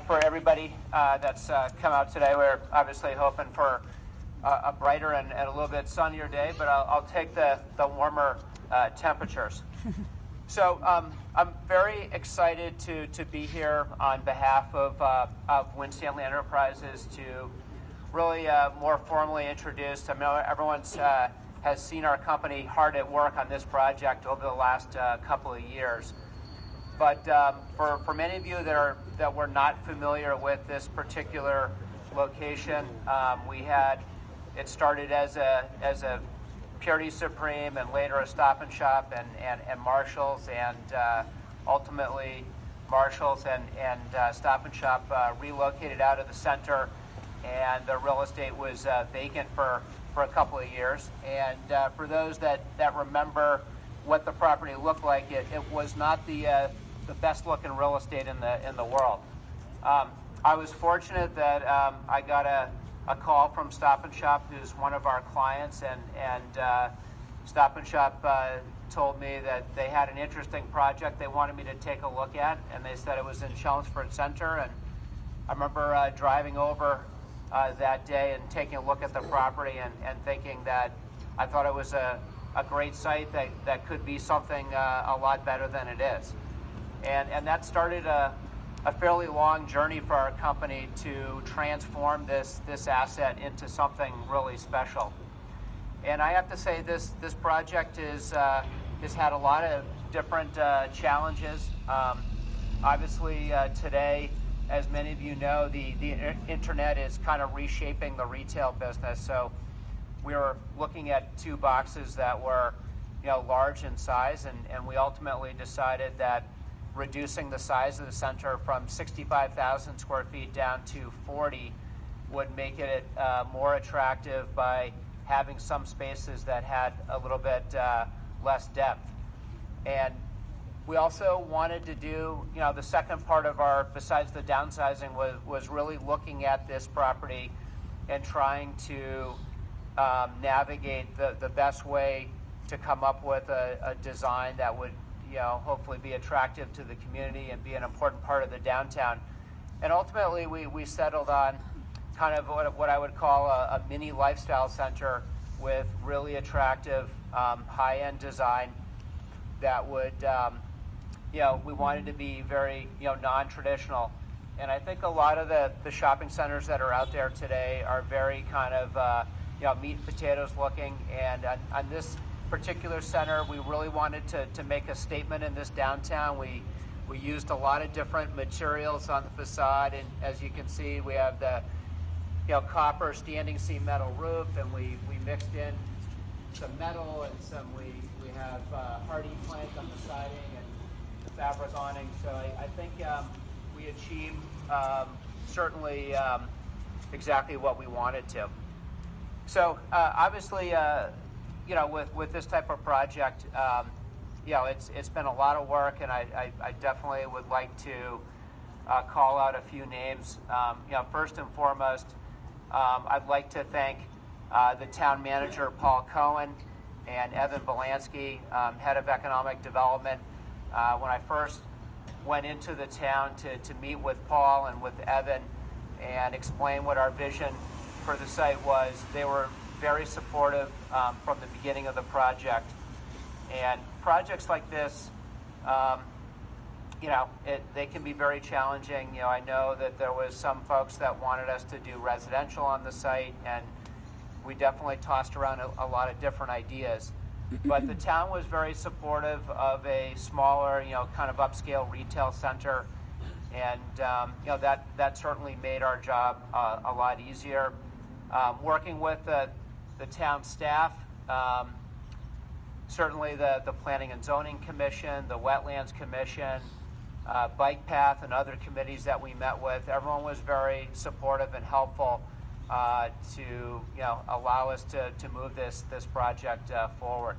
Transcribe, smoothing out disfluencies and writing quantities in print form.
for everybody that's come out today. We're obviously hoping for a brighter and a little bit sunnier day, but I'll take the warmer temperatures. So I'm very excited to be here on behalf of Winstanley Enterprises to really more formally introduce. I know everyone's has seen our company hard at work on this project over the last couple of years. But for many of you that were not familiar with this particular location, it started as a Purity Supreme and later a Stop and Shop and Marshalls, and ultimately Marshalls and Stop and Shop relocated out of the center, and the real estate was vacant for a couple of years. And for those that remember what the property looked like, it was not the best looking real estate in the world. I was fortunate that I got a call from Stop and Shop, who's one of our clients, and Stop and Shop told me that they had an interesting project they wanted me to take a look at, and they said it was in Chelmsford Center. And I remember driving over that day and taking a look at the property and thinking that I thought it was a great site that could be something a lot better than it is. And that started a fairly long journey for our company to transform this asset into something really special. And I have to say this project has had a lot of different challenges. Obviously today, as many of you know, the internet is kind of reshaping the retail business. So we were looking at two boxes that were large in size, and we ultimately decided that reducing the size of the center from 65,000 square feet down to 40 would make it more attractive by having some spaces that had a little bit less depth. And we also wanted to do, the second part of besides the downsizing was really looking at this property and trying to navigate the best way to come up with a design that would hopefully be attractive to the community and be an important part of the downtown. And ultimately, we settled on kind of what I would call a mini lifestyle center with really attractive high-end design that would, we wanted to be very, non-traditional. And I think a lot of the shopping centers that are out there today are very kind of, meat and potatoes looking. And on this particular center, we really wanted to make a statement in this downtown. We used a lot of different materials on the facade, and as you can see, we have the copper standing seam metal roof, and we mixed in some metal and we have hardy plank on the siding and fabric awning. So I think we achieved certainly exactly what we wanted to. So obviously with this type of project, it's been a lot of work, and I definitely would like to call out a few names. First and foremost, I'd like to thank the town manager, Paul Cohen, and Evan Belansky, head of economic development. When I first went into the town to meet with Paul and with Evan and explain what our vision for the site was, they were very supportive from the beginning of the project. And projects like this, they can be very challenging. I know that there was some folks that wanted us to do residential on the site, and we definitely tossed around a lot of different ideas. But the town was very supportive of a smaller, kind of upscale retail center, and that certainly made our job a lot easier. Working with the town staff, certainly the Planning and Zoning Commission, the Wetlands Commission, Bike Path, and other committees that we met with, everyone was very supportive and helpful to allow us to move this project forward.